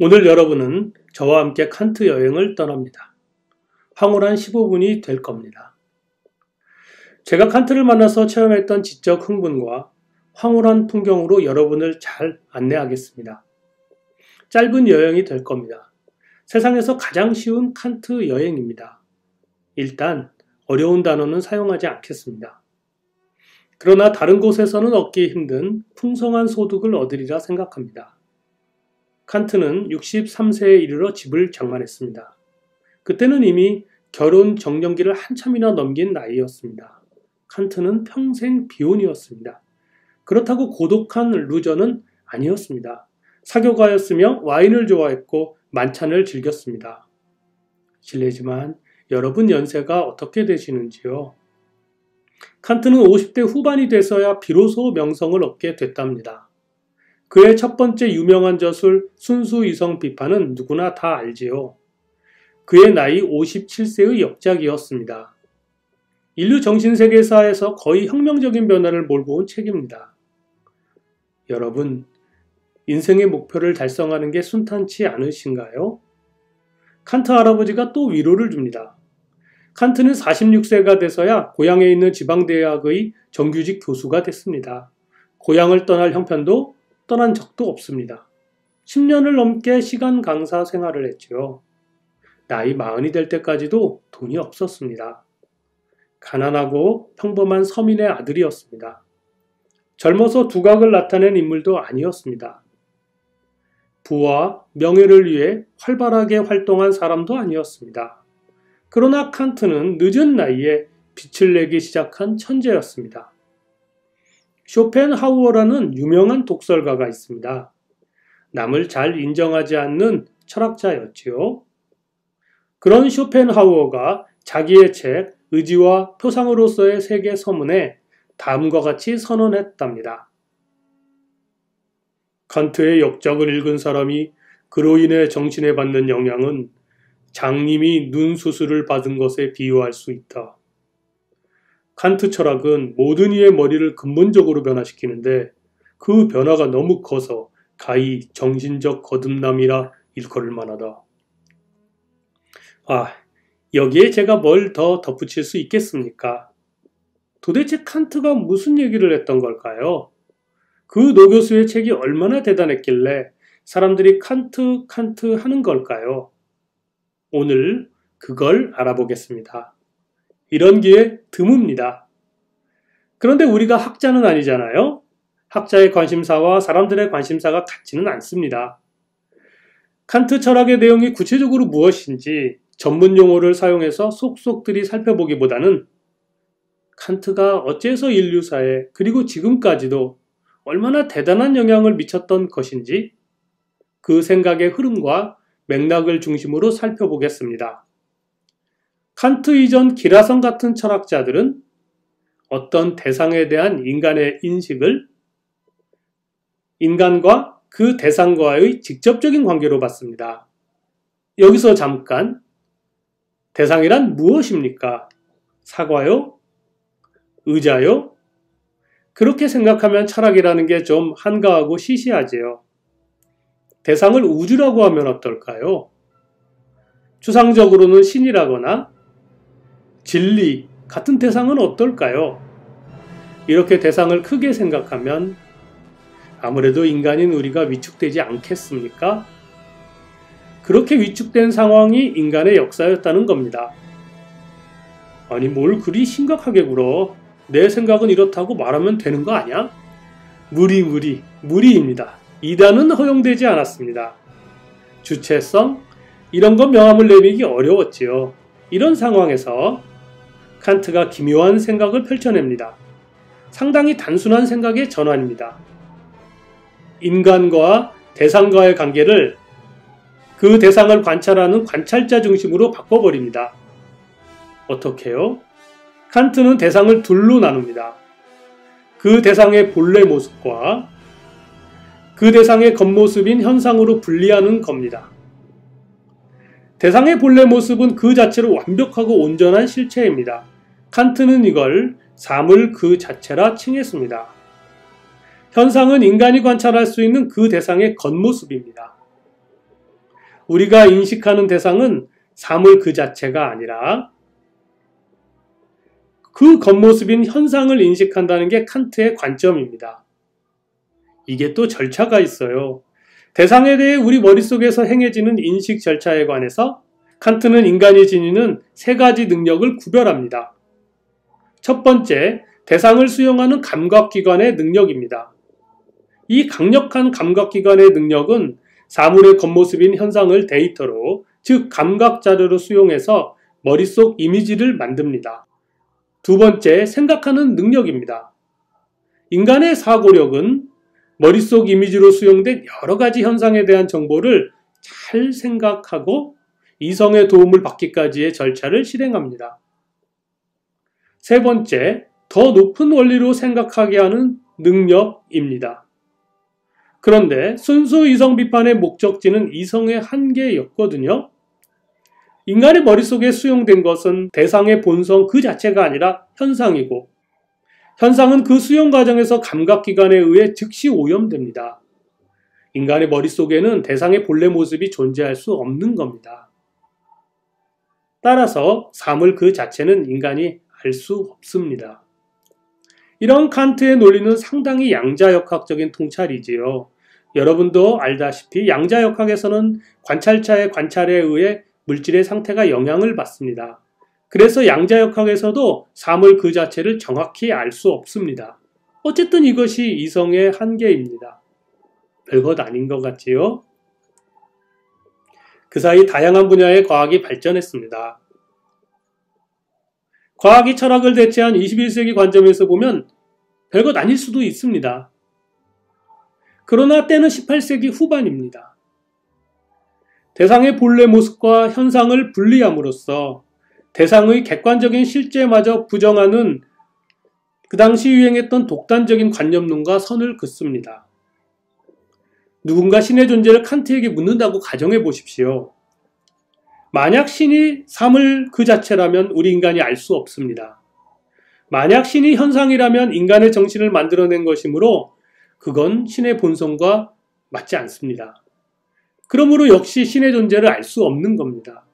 오늘 여러분은 저와 함께 칸트 여행을 떠납니다. 황홀한 15분이 될 겁니다. 제가 칸트를 만나서 체험했던 지적 흥분과 황홀한 풍경으로 여러분을 잘 안내하겠습니다. 짧은 여행이 될 겁니다. 세상에서 가장 쉬운 칸트 여행입니다. 일단 어려운 단어는 사용하지 않겠습니다. 그러나 다른 곳에서는 얻기 힘든 풍성한 소득을 얻으리라 생각합니다. 칸트는 63세에 이르러 집을 장만했습니다. 그때는 이미 결혼 정년기를 한참이나 넘긴 나이였습니다. 칸트는 평생 비혼이었습니다. 그렇다고 고독한 루저는 아니었습니다. 사교가였으며 와인을 좋아했고 만찬을 즐겼습니다. 실례지만 여러분 연세가 어떻게 되시는지요? 칸트는 50대 후반이 돼서야 비로소 명성을 얻게 됐답니다. 그의 첫 번째 유명한 저술 순수이성 비판은 누구나 다 알지요. 그의 나이 57세의 역작이었습니다. 인류 정신세계사에서 거의 혁명적인 변화를 몰고 온 책입니다. 여러분, 인생의 목표를 달성하는 게 순탄치 않으신가요? 칸트 할아버지가 또 위로를 줍니다. 칸트는 46세가 돼서야 고향에 있는 지방대학의 정규직 교수가 됐습니다. 고향을 떠날 형편도 떠난 적도 없습니다. 10년을 넘게 시간 강사 생활을 했지요. 나이 40이 될 때까지도 돈이 없었습니다. 가난하고 평범한 서민의 아들이었습니다. 젊어서 두각을 나타낸 인물도 아니었습니다. 부와 명예를 위해 활발하게 활동한 사람도 아니었습니다. 그러나 칸트는 늦은 나이에 빛을 내기 시작한 천재였습니다. 쇼펜하우어라는 유명한 독설가가 있습니다. 남을 잘 인정하지 않는 철학자였지요. 그런 쇼펜하우어가 자기의 책 의지와 표상으로서의 세계 서문에 다음과 같이 선언했답니다. 칸트의 역작을 읽은 사람이 그로 인해 정신에 받는 영향은 장님이 눈 수술을 받은 것에 비유할 수 있다. 칸트 철학은 모든 이의 머리를 근본적으로 변화시키는데 그 변화가 너무 커서 가히 정신적 거듭남이라 일컬을 만하다. 여기에 제가 뭘 더 덧붙일 수 있겠습니까? 도대체 칸트가 무슨 얘기를 했던 걸까요? 그 노교수의 책이 얼마나 대단했길래 사람들이 칸트 하는 걸까요? 오늘 그걸 알아보겠습니다. 이런 기회 드뭅니다. 그런데 우리가 학자는 아니잖아요? 학자의 관심사와 사람들의 관심사가 같지는 않습니다. 칸트 철학의 내용이 구체적으로 무엇인지 전문 용어를 사용해서 속속들이 살펴보기보다는 칸트가 어째서 인류사에 그리고 지금까지도 얼마나 대단한 영향을 미쳤던 것인지 그 생각의 흐름과 맥락을 중심으로 살펴보겠습니다. 칸트 이전 기라성 같은 철학자들은 어떤 대상에 대한 인간의 인식을 인간과 그 대상과의 직접적인 관계로 봤습니다. 여기서 잠깐 대상이란 무엇입니까? 사과요? 의자요? 그렇게 생각하면 철학이라는 게 좀 한가하고 시시하지요. 대상을 우주라고 하면 어떨까요? 추상적으로는 신이라거나 진리 같은 대상은 어떨까요? 이렇게 대상을 크게 생각하면 아무래도 인간인 우리가 위축되지 않겠습니까? 그렇게 위축된 상황이 인간의 역사였다는 겁니다. 아니 뭘 그리 심각하게 굴어? 내 생각은 이렇다고 말하면 되는 거 아니야? 무리입니다. 이단은 허용되지 않았습니다. 주체성? 이런 건 명함을 내미기 어려웠지요. 이런 상황에서 칸트가 기묘한 생각을 펼쳐냅니다. 상당히 단순한 생각의 전환입니다. 인간과 대상과의 관계를 그 대상을 관찰하는 관찰자 중심으로 바꿔버립니다. 어떻게요? 칸트는 대상을 둘로 나눕니다. 그 대상의 본래 모습과 그 대상의 겉모습인 현상으로 분리하는 겁니다. 대상의 본래 모습은 그 자체로 완벽하고 온전한 실체입니다. 칸트는 이걸 사물 그 자체라 칭했습니다. 현상은 인간이 관찰할 수 있는 그 대상의 겉모습입니다. 우리가 인식하는 대상은 사물 그 자체가 아니라 그 겉모습인 현상을 인식한다는 게 칸트의 관점입니다. 이게 또 절차가 있어요. 대상에 대해 우리 머릿속에서 행해지는 인식 절차에 관해서 칸트는 인간이 지니는 세 가지 능력을 구별합니다. 첫 번째, 대상을 수용하는 감각기관의 능력입니다. 이 강력한 감각기관의 능력은 사물의 겉모습인 현상을 데이터로, 즉 감각자료로 수용해서 머릿속 이미지를 만듭니다. 두 번째, 생각하는 능력입니다. 인간의 사고력은 머릿속 이미지로 수용된 여러 가지 현상에 대한 정보를 잘 생각하고 이성의 도움을 받기까지의 절차를 실행합니다. 세 번째, 더 높은 원리로 생각하게 하는 능력입니다. 그런데 순수 이성 비판의 목적지는 이성의 한계였거든요. 인간의 머릿속에 수용된 것은 대상의 본성 그 자체가 아니라 현상이고, 현상은 그 수용 과정에서 감각기관에 의해 즉시 오염됩니다. 인간의 머릿속에는 대상의 본래 모습이 존재할 수 없는 겁니다. 따라서 사물 그 자체는 인간이 알 수 없습니다. 이런 칸트의 논리는 상당히 양자역학적인 통찰이지요. 여러분도 알다시피 양자역학에서는 관찰자의 관찰에 의해 물질의 상태가 영향을 받습니다. 그래서 양자역학에서도 사물 그 자체를 정확히 알 수 없습니다. 어쨌든 이것이 이성의 한계입니다. 별것 아닌 것 같지요? 그 사이 다양한 분야의 과학이 발전했습니다. 과학이 철학을 대체한 21세기 관점에서 보면 별것 아닐 수도 있습니다. 그러나 때는 18세기 후반입니다. 대상의 본래 모습과 현상을 분리함으로써 대상의 객관적인 실제마저 부정하는 그 당시 유행했던 독단적인 관념론과 선을 긋습니다. 누군가 신의 존재를 칸트에게 묻는다고 가정해 보십시오. 만약 신이 사물 그 자체라면 우리 인간이 알 수 없습니다. 만약 신이 현상이라면 인간의 정신을 만들어낸 것이므로 그건 신의 본성과 맞지 않습니다. 그러므로 역시 신의 존재를 알 수 없는 겁니다.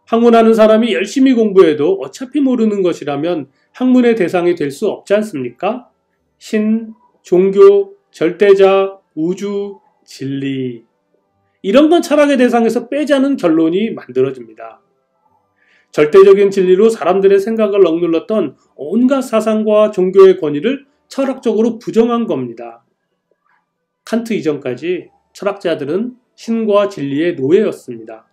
학문하는 사람이 열심히 공부해도 어차피 모르는 것이라면 학문의 대상이 될 수 없지 않습니까? 신, 종교, 절대자, 우주, 진리. 이런 건 철학의 대상에서 빼자는 결론이 만들어집니다. 절대적인 진리로 사람들의 생각을 억눌렀던 온갖 사상과 종교의 권위를 철학적으로 부정한 겁니다. 칸트 이전까지 철학자들은 신과 진리의 노예였습니다.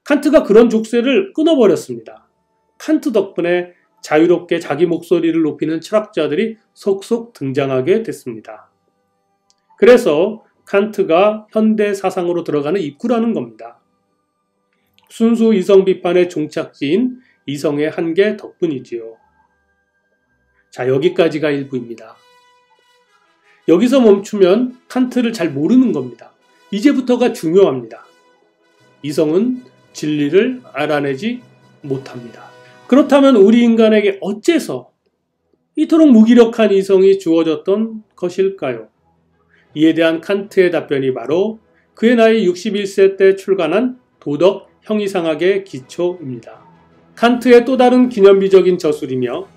칸트가 그런 족쇄를 끊어버렸습니다. 칸트 덕분에 자유롭게 자기 목소리를 높이는 철학자들이 속속 등장하게 됐습니다. 그래서 칸트가 현대 사상으로 들어가는 입구라는 겁니다. 순수 이성 비판의 종착지인 이성의 한계 덕분이지요. 자, 여기까지가 일부입니다. 여기서 멈추면 칸트를 잘 모르는 겁니다. 이제부터가 중요합니다. 이성은 진리를 알아내지 못합니다. 그렇다면 우리 인간에게 어째서 이토록 무기력한 이성이 주어졌던 것일까요? 이에 대한 칸트의 답변이 바로 그의 나이 61세 때 출간한 도덕 형이상학의 기초입니다. 칸트의 또 다른 기념비적인 저술이며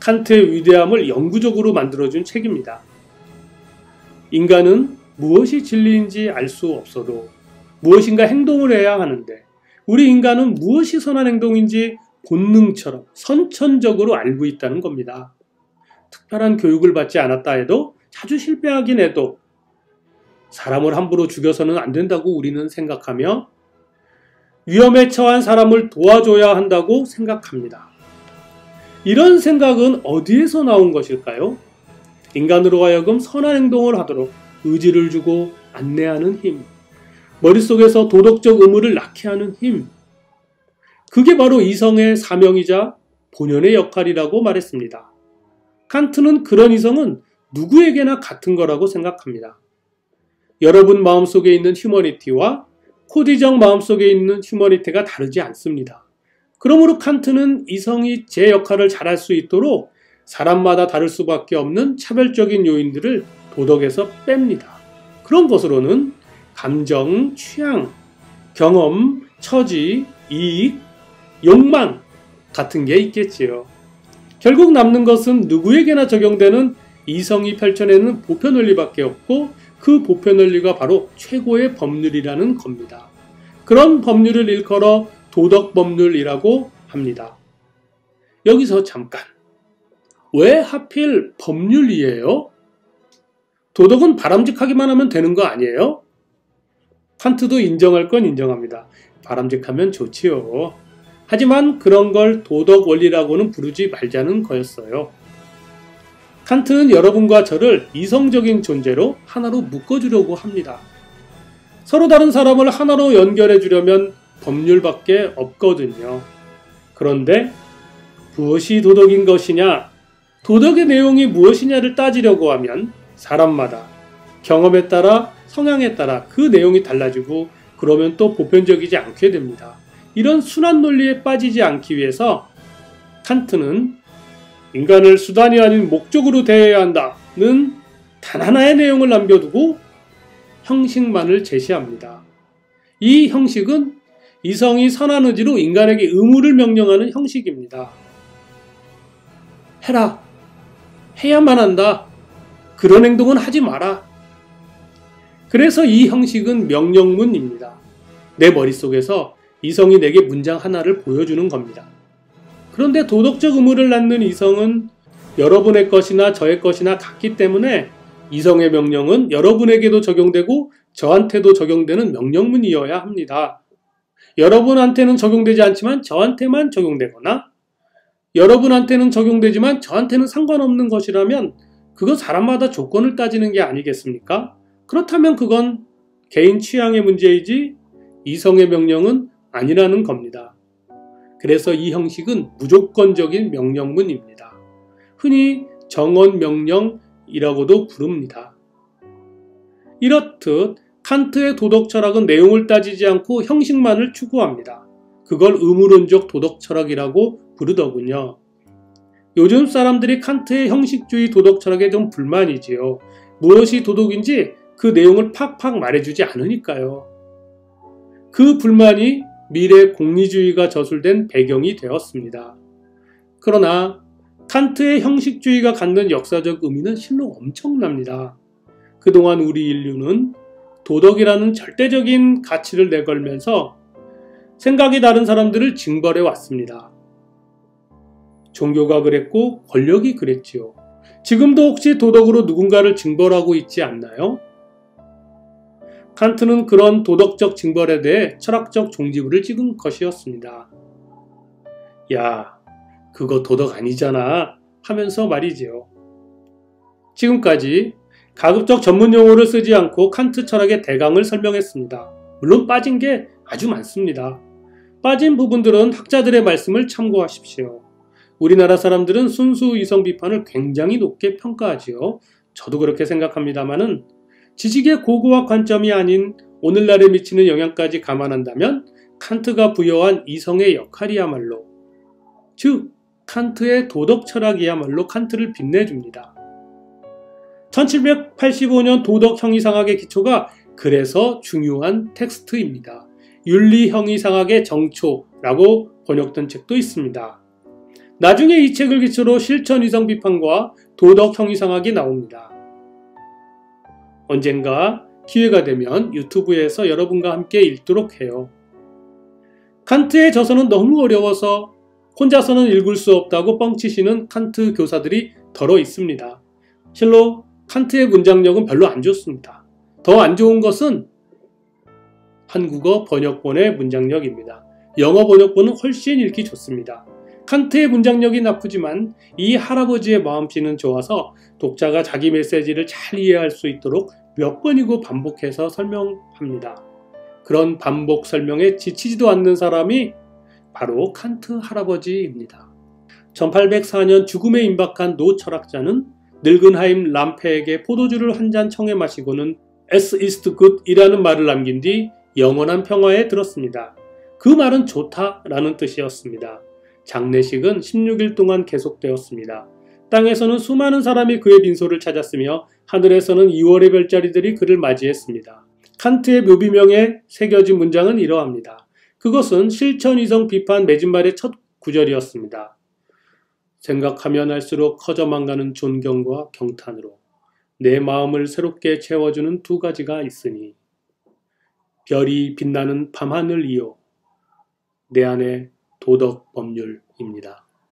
칸트의 위대함을 영구적으로 만들어준 책입니다. 인간은 무엇이 진리인지 알 수 없어도 무엇인가 행동을 해야 하는데 우리 인간은 무엇이 선한 행동인지 본능처럼 선천적으로 알고 있다는 겁니다. 특별한 교육을 받지 않았다 해도 자주 실패하긴 해도 사람을 함부로 죽여서는 안 된다고 우리는 생각하며 위험에 처한 사람을 도와줘야 한다고 생각합니다. 이런 생각은 어디에서 나온 것일까요? 인간으로 하여금 선한 행동을 하도록 의지를 주고 안내하는 힘, 머릿속에서 도덕적 의무를 낳게 하는 힘, 그게 바로 이성의 사명이자 본연의 역할이라고 말했습니다. 칸트는 그런 이성은 누구에게나 같은 거라고 생각합니다. 여러분 마음속에 있는 휴머니티와 코디정 마음속에 있는 휴머니티가 다르지 않습니다. 그러므로 칸트는 이성이 제 역할을 잘할 수 있도록 사람마다 다를 수밖에 없는 차별적인 요인들을 도덕에서 뺍니다. 그런 것으로는 감정, 취향, 경험, 처지, 이익, 욕망 같은 게 있겠지요. 결국 남는 것은 누구에게나 적용되는 이성이 펼쳐내는 보편 원리밖에 없고 그 보편 원리가 바로 최고의 법률이라는 겁니다. 그런 법률을 일컬어 도덕 법률이라고 합니다. 여기서 잠깐, 왜 하필 법률이에요? 도덕은 바람직하기만 하면 되는 거 아니에요? 칸트도 인정할 건 인정합니다. 바람직하면 좋지요. 하지만 그런 걸 도덕 원리라고는 부르지 말자는 거였어요. 칸트는 여러분과 저를 이성적인 존재로 하나로 묶어주려고 합니다. 서로 다른 사람을 하나로 연결해 주려면 법률밖에 없거든요. 그런데 무엇이 도덕인 것이냐, 도덕의 내용이 무엇이냐를 따지려고 하면 사람마다 경험에 따라 성향에 따라 그 내용이 달라지고 그러면 또 보편적이지 않게 됩니다. 이런 순환 논리에 빠지지 않기 위해서 칸트는 인간을 수단이 아닌 목적으로 대해야 한다는 단 하나의 내용을 남겨두고 형식만을 제시합니다. 이 형식은 이성이 선한 의지로 인간에게 의무를 명령하는 형식입니다. 해라. 해야만 한다. 그런 행동은 하지 마라. 그래서 이 형식은 명령문입니다. 내 머릿속에서 이성이 내게 문장 하나를 보여주는 겁니다. 그런데 도덕적 의무를 낳는 이성은 여러분의 것이나 저의 것이나 같기 때문에 이성의 명령은 여러분에게도 적용되고 저한테도 적용되는 명령문이어야 합니다. 여러분한테는 적용되지 않지만 저한테만 적용되거나 여러분한테는 적용되지만 저한테는 상관없는 것이라면 그건 사람마다 조건을 따지는 게 아니겠습니까? 그렇다면 그건 개인 취향의 문제이지 이성의 명령은 아니라는 겁니다. 그래서 이 형식은 무조건적인 명령문입니다. 흔히 정언명령이라고도 부릅니다. 이렇듯 칸트의 도덕 철학은 내용을 따지지 않고 형식만을 추구합니다. 그걸 의무론적 도덕 철학이라고 부르더군요. 요즘 사람들이 칸트의 형식주의 도덕 철학에 좀 불만이지요. 무엇이 도덕인지 그 내용을 팍팍 말해주지 않으니까요. 그 불만이 미래 공리주의가 저술된 배경이 되었습니다. 그러나 칸트의 형식주의가 갖는 역사적 의미는 실로 엄청납니다. 그동안 우리 인류는 도덕이라는 절대적인 가치를 내걸면서 생각이 다른 사람들을 징벌해 왔습니다. 종교가 그랬고 권력이 그랬지요. 지금도 혹시 도덕으로 누군가를 징벌하고 있지 않나요? 칸트는 그런 도덕적 징벌에 대해 철학적 종지부를 찍은 것이었습니다. 야, 그거 도덕 아니잖아 하면서 말이지요. 지금까지 가급적 전문 용어를 쓰지 않고 칸트 철학의 대강을 설명했습니다. 물론 빠진 게 아주 많습니다. 빠진 부분들은 학자들의 말씀을 참고하십시오. 우리나라 사람들은 순수 이성 비판을 굉장히 높게 평가하지요. 저도 그렇게 생각합니다마는 지식의 고고학 관점이 아닌 오늘날에 미치는 영향까지 감안한다면 칸트가 부여한 이성의 역할이야말로, 즉 칸트의 도덕 철학이야말로 칸트를 빛내줍니다. 1785년 도덕 형이상학의 기초가 그래서 중요한 텍스트입니다. 윤리 형이상학의 정초라고 번역된 책도 있습니다. 나중에 이 책을 기초로 실천 이성 비판과 도덕 형이상학이 나옵니다. 언젠가 기회가 되면 유튜브에서 여러분과 함께 읽도록 해요. 칸트의 저서는 너무 어려워서 혼자서는 읽을 수 없다고 뻥치시는 칸트 교사들이 더러 있습니다. 실로 칸트의 문장력은 별로 안 좋습니다. 더 안 좋은 것은 한국어 번역본의 문장력입니다. 영어 번역본은 훨씬 읽기 좋습니다. 칸트의 문장력이 나쁘지만 이 할아버지의 마음씨는 좋아서 독자가 자기 메시지를 잘 이해할 수 있도록 몇 번이고 반복해서 설명합니다. 그런 반복 설명에 지치지도 않는 사람이 바로 칸트 할아버지입니다. 1804년 죽음에 임박한 노 철학자는 늙은 하임 람페에게 포도주를 한 잔 청해 마시고는 As is good 이라는 말을 남긴 뒤 영원한 평화에 들었습니다. 그 말은 좋다라는 뜻이었습니다. 장례식은 16일 동안 계속되었습니다. 땅에서는 수많은 사람이 그의 빈소를 찾았으며 하늘에서는 2월의 별자리들이 그를 맞이했습니다. 칸트의 묘비명에 새겨진 문장은 이러합니다. 그것은 실천이성 비판 매진말의 첫 구절이었습니다. 생각하면 할수록 커져만 가는 존경과 경탄으로 내 마음을 새롭게 채워주는 두 가지가 있으니 별이 빛나는 밤하늘이요 내 안의 도덕 법률입니다.